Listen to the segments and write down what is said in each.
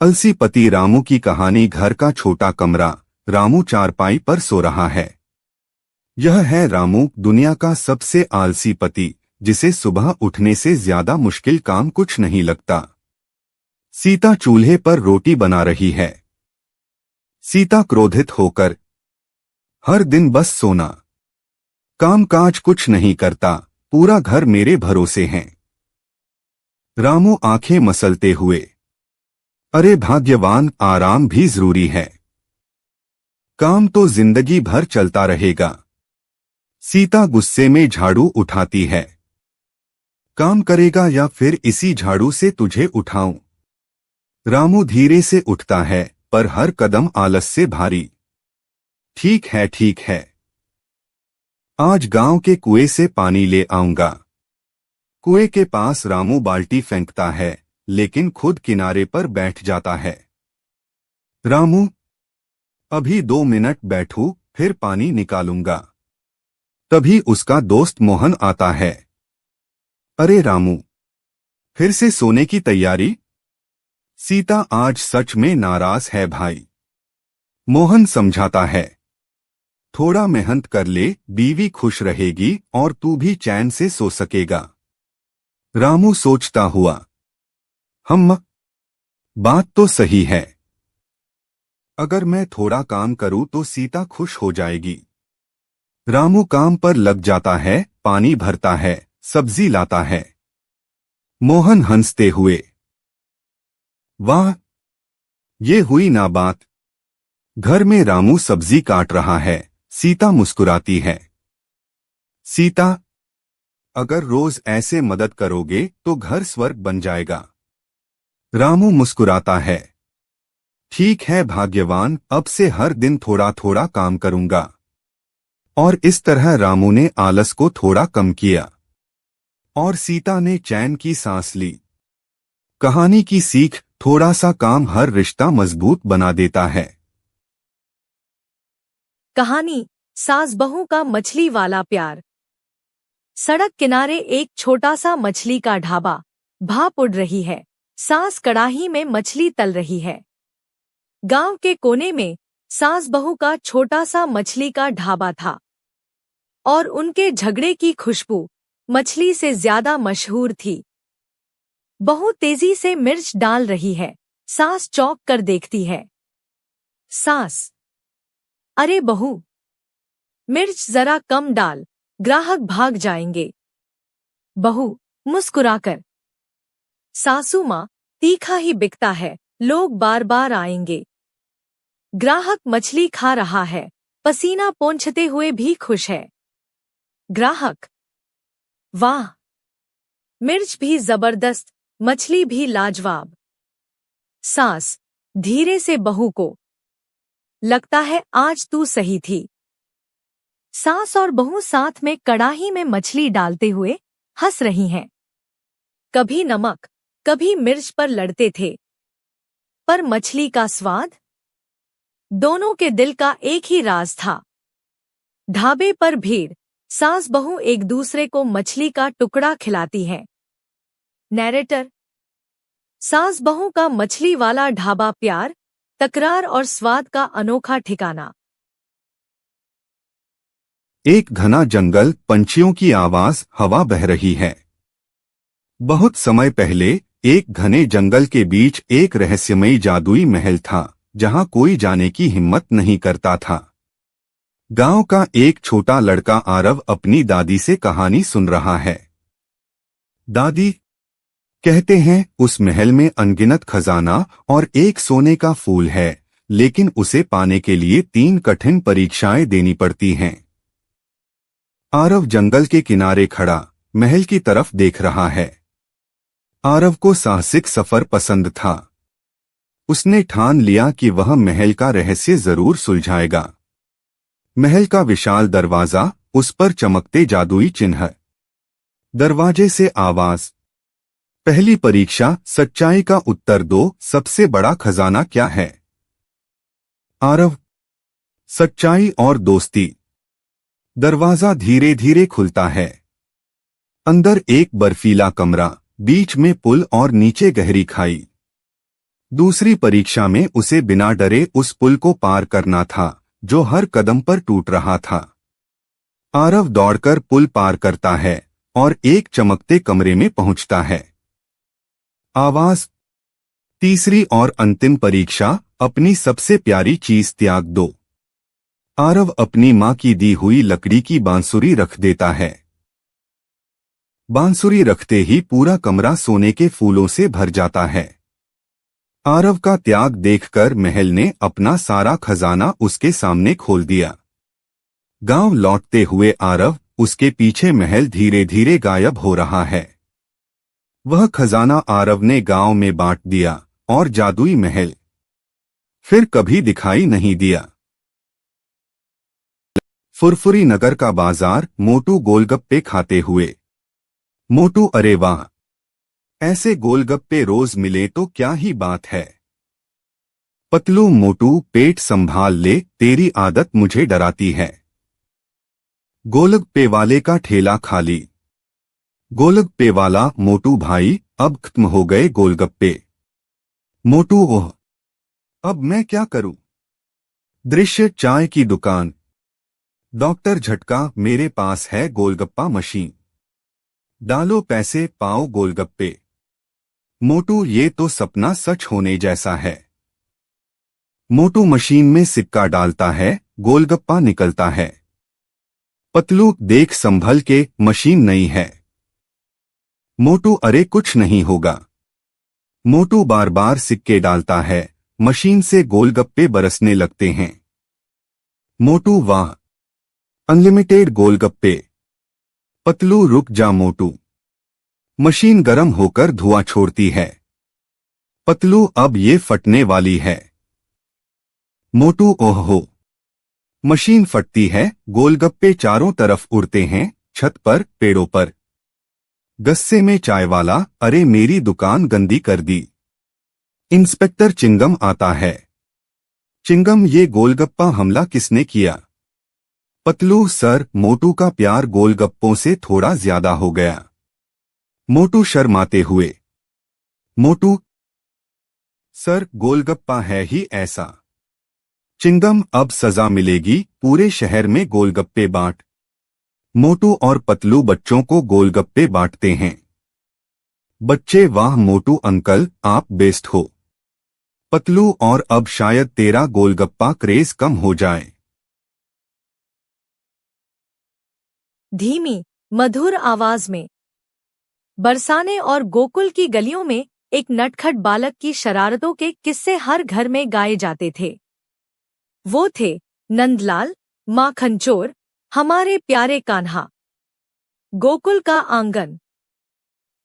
अलसी पति रामू की कहानी। घर का छोटा कमरा। रामू चारपाई पर सो रहा है। यह है रामू, दुनिया का सबसे आलसी पति, जिसे सुबह उठने से ज्यादा मुश्किल काम कुछ नहीं लगता। सीता चूल्हे पर रोटी बना रही है। सीता क्रोधित होकर, हर दिन बस सोना, काम काज कुछ नहीं करता, पूरा घर मेरे भरोसे है। रामू आंखें मसलते हुए, अरे भाग्यवान, आराम भी जरूरी है, काम तो जिंदगी भर चलता रहेगा। सीता गुस्से में झाड़ू उठाती है। काम करेगा या फिर इसी झाड़ू से तुझे उठाऊं? रामू धीरे से उठता है, पर हर कदम आलस से भारी। ठीक है ठीक है, आज गांव के कुएं से पानी ले आऊंगा। कुएं के पास रामू बाल्टी फेंकता है, लेकिन खुद किनारे पर बैठ जाता है। रामू, अभी 2 मिनट बैठू, फिर पानी निकालूंगा। तभी उसका दोस्त मोहन आता है। अरे रामू, फिर से सोने की तैयारी? सीता आज सच में नाराज है भाई। मोहन समझाता है, थोड़ा मेहनत कर ले, बीवी खुश रहेगी और तू भी चैन से सो सकेगा। रामू सोचता हुआ, बात तो सही है। अगर मैं थोड़ा काम करूं तो सीता खुश हो जाएगी। रामू काम पर लग जाता है, पानी भरता है, सब्जी लाता है। मोहन हंसते हुए, वाह, ये हुई ना बात। घर में रामू सब्जी काट रहा है, सीता मुस्कुराती है। सीता, अगर रोज ऐसे मदद करोगे तो घर स्वर्ग बन जाएगा। रामू मुस्कुराता है, ठीक है भाग्यवान, अब से हर दिन थोड़ा थोड़ा काम करूंगा। और इस तरह रामू ने आलस को थोड़ा कम किया और सीता ने चैन की सांस ली। कहानी की सीख, थोड़ा सा काम हर रिश्ता मजबूत बना देता है। कहानी, सास बहू का मछली वाला प्यार। सड़क किनारे एक छोटा सा मछली का ढाबा। भाप उड़ रही है, सास कड़ाही में मछली तल रही है। गांव के कोने में सास बहू का छोटा सा मछली का ढाबा था और उनके झगड़े की खुशबू मछली से ज्यादा मशहूर थी। बहू तेजी से मिर्च डाल रही है, सास चौंक कर देखती है। सास, अरे बहू, मिर्च जरा कम डाल, ग्राहक भाग जाएंगे। बहू मुस्कुराकर, सासू माँ, तीखा ही बिकता है, लोग बार बार आएंगे। ग्राहक मछली खा रहा है, पसीना पोंछते हुए भी खुश है। ग्राहक, वाह, मिर्च भी जबरदस्त, मछली भी लाजवाब। सास धीरे से बहू को, लगता है आज तू सही थी। सास और बहू साथ में कड़ाही में मछली डालते हुए हंस रही हैं। कभी नमक, कभी मिर्च पर लड़ते थे, पर मछली का स्वाद? दोनों के दिल का एक ही राज था। ढाबे पर भीड़, सास बहू एक दूसरे को मछली का टुकड़ा खिलाती हैं। नैरेटर, सास बहू का मछली वाला ढाबा, प्यार, तकरार और स्वाद का अनोखा ठिकाना। एक घना जंगल, पंछियों की आवाज, हवा बह रही है। बहुत समय पहले एक घने जंगल के बीच एक रहस्यमयी जादुई महल था, जहां कोई जाने की हिम्मत नहीं करता था। गांव का एक छोटा लड़का आरव अपनी दादी से कहानी सुन रहा है। दादी, कहते हैं उस महल में अनगिनत खजाना और एक सोने का फूल है, लेकिन उसे पाने के लिए 3 कठिन परीक्षाएं देनी पड़ती हैं। आरव जंगल के किनारे खड़ा महल की तरफ देख रहा है। आरव को साहसिक सफर पसंद था। उसने ठान लिया कि वह महल का रहस्य जरूर सुलझाएगा। महल का विशाल दरवाजा, उस पर चमकते जादुई चिन्ह। दरवाजे से आवाज, पहली परीक्षा, सच्चाई का उत्तर दो, सबसे बड़ा खजाना क्या है? आरव, सच्चाई और दोस्ती। दरवाजा धीरे धीरे खुलता है। अंदर एक बर्फीला कमरा, बीच में पुल और नीचे गहरी खाई। दूसरी परीक्षा में उसे बिना डरे उस पुल को पार करना था जो हर कदम पर टूट रहा था। आरव दौड़कर पुल पार करता है और एक चमकते कमरे में पहुंचता है। आवाज, तीसरी और अंतिम परीक्षा, अपनी सबसे प्यारी चीज त्याग दो। आरव अपनी मां की दी हुई लकड़ी की बांसुरी रख देता है। बांसुरी रखते ही पूरा कमरा सोने के फूलों से भर जाता है। आरव का त्याग देखकर महल ने अपना सारा खजाना उसके सामने खोल दिया। गांव लौटते हुए आरव, उसके पीछे महल धीरे धीरे गायब हो रहा है। वह खजाना आरव ने गांव में बांट दिया और जादुई महल फिर कभी दिखाई नहीं दिया। फुरफुरी नगर का बाजार, मोटू गोलगप्पे खाते हुए। मोटू, अरे वाह, ऐसे गोलगप्पे रोज मिले तो क्या ही बात है। पतलू, मोटू पेट संभाल ले, तेरी आदत मुझे डराती है। गोलगप्पे वाले का ठेला खाली। गोलगप्पे वाला, मोटू भाई अब खत्म हो गए गोलगप्पे। मोटू, ओह अब मैं क्या करूं। दृश्य, चाय की दुकान। डॉक्टर झटका, मेरे पास है गोलगप्पा मशीन, डालो पैसे पाओ गोलगप्पे। मोटू, ये तो सपना सच होने जैसा है। मोटू मशीन में सिक्का डालता है, गोलगप्पा निकलता है। पतलू, देख संभल के, मशीन नहीं है। मोटू, अरे कुछ नहीं होगा। मोटू बार बार सिक्के डालता है, मशीन से गोलगप्पे बरसने लगते हैं। मोटू, वाह, अनलिमिटेड गोलगप्पे। पतलू, रुक जा मोटू, मशीन गर्म होकर धुआं छोड़ती है। पतलू, अब ये फटने वाली है। मोटू, ओहो, मशीन फटती है, गोलगप्पे चारों तरफ उड़ते हैं, छत पर, पेड़ों पर। गस्से में चाय वाला, अरे मेरी दुकान गंदी कर दी। इंस्पेक्टर चिंगम आता है। चिंगम, ये गोलगप्पा हमला किसने किया। पतलू, सर, मोटू का प्यार गोलगप्पों से थोड़ा ज्यादा हो गया। मोटू शर्माते हुए, मोटू, सर गोलगप्पा है ही ऐसा। चिंगम, अब सजा मिलेगी, पूरे शहर में गोलगप्पे बांट। मोटू और पतलू बच्चों को गोलगप्पे बांटते हैं। बच्चे, वाह मोटू अंकल, आप बेस्ट हो। पतलू, और अब शायद तेरा गोलगप्पा क्रेज कम हो जाए। धीमी मधुर आवाज में। बरसाने और गोकुल की गलियों में एक नटखट बालक की शरारतों के किस्से हर घर में गाए जाते थे। वो थे नंदलाल, माखन चोर, हमारे प्यारे कान्हा। गोकुल का आंगन।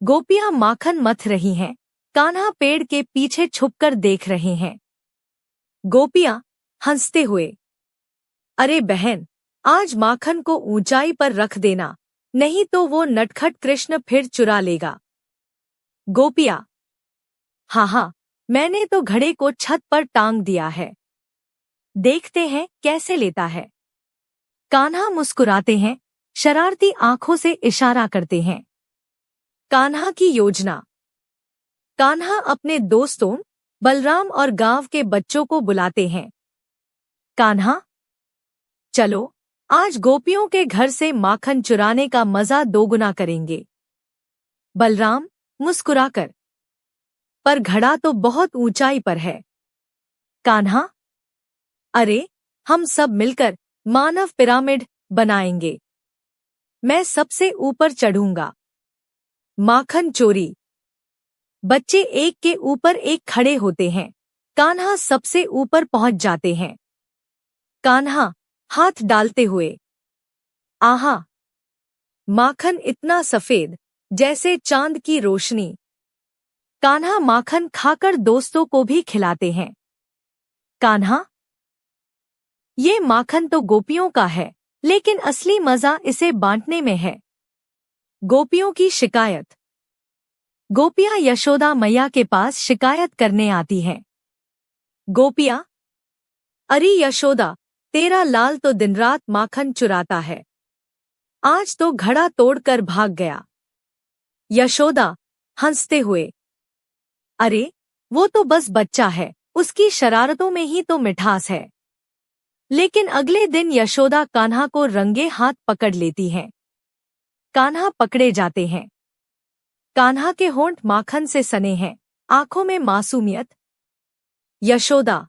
गोपियां माखन मथ रही हैं, कान्हा पेड़ के पीछे छुपकर देख रहे हैं। गोपियां हंसते हुए, अरे बहन, आज माखन को ऊंचाई पर रख देना, नहीं तो वो नटखट कृष्ण फिर चुरा लेगा। गोपियां, हाँ, मैंने तो घड़े को छत पर टांग दिया है, देखते हैं कैसे लेता है। कान्हा मुस्कुराते हैं, शरारती आंखों से इशारा करते हैं। कान्हा की योजना। कान्हा अपने दोस्तों बलराम और गांव के बच्चों को बुलाते हैं। कान्हा, चलो आज गोपियों के घर से माखन चुराने का मजा दोगुना करेंगे। बलराम मुस्कुराकर, पर घड़ा तो बहुत ऊंचाई पर है। कान्हा, अरे हम सब मिलकर मानव पिरामिड बनाएंगे, मैं सबसे ऊपर चढ़ूंगा। माखन चोरी। बच्चे एक के ऊपर एक खड़े होते हैं, कान्हा सबसे ऊपर पहुंच जाते हैं। कान्हा हाथ डालते हुए, आहा, माखन इतना सफेद जैसे चांद की रोशनी। कान्हा माखन खाकर दोस्तों को भी खिलाते हैं। कान्हा, ये माखन तो गोपियों का है, लेकिन असली मजा इसे बांटने में है। गोपियों की शिकायत। गोपियां यशोदा मैया के पास शिकायत करने आती हैं। गोपियां, अरे यशोदा, तेरा लाल तो दिन रात माखन चुराता है, आज तो घड़ा तोड़कर भाग गया। यशोदा हंसते हुए, अरे वो तो बस बच्चा है, उसकी शरारतों में ही तो मिठास है। लेकिन अगले दिन यशोदा कान्हा को रंगे हाथ पकड़ लेती हैं। कान्हा पकड़े जाते हैं। कान्हा के होंठ माखन से सने हैं, आंखों में मासूमियत। यशोदा,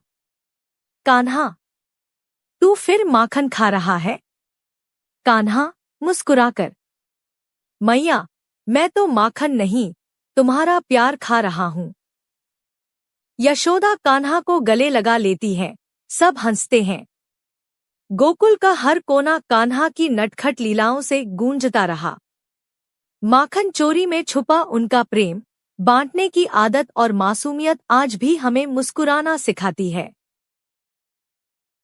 कान्हा, तू फिर माखन खा रहा है? कान्हा मुस्कुराकर, मैया, मैं तो माखन नहीं, तुम्हारा प्यार खा रहा हूं। यशोदा कान्हा को गले लगा लेती है। सब हंसते हैं। गोकुल का हर कोना कान्हा की नटखट लीलाओं से गूंजता रहा। माखन चोरी में छुपा उनका प्रेम, बांटने की आदत और मासूमियत आज भी हमें मुस्कुराना सिखाती है।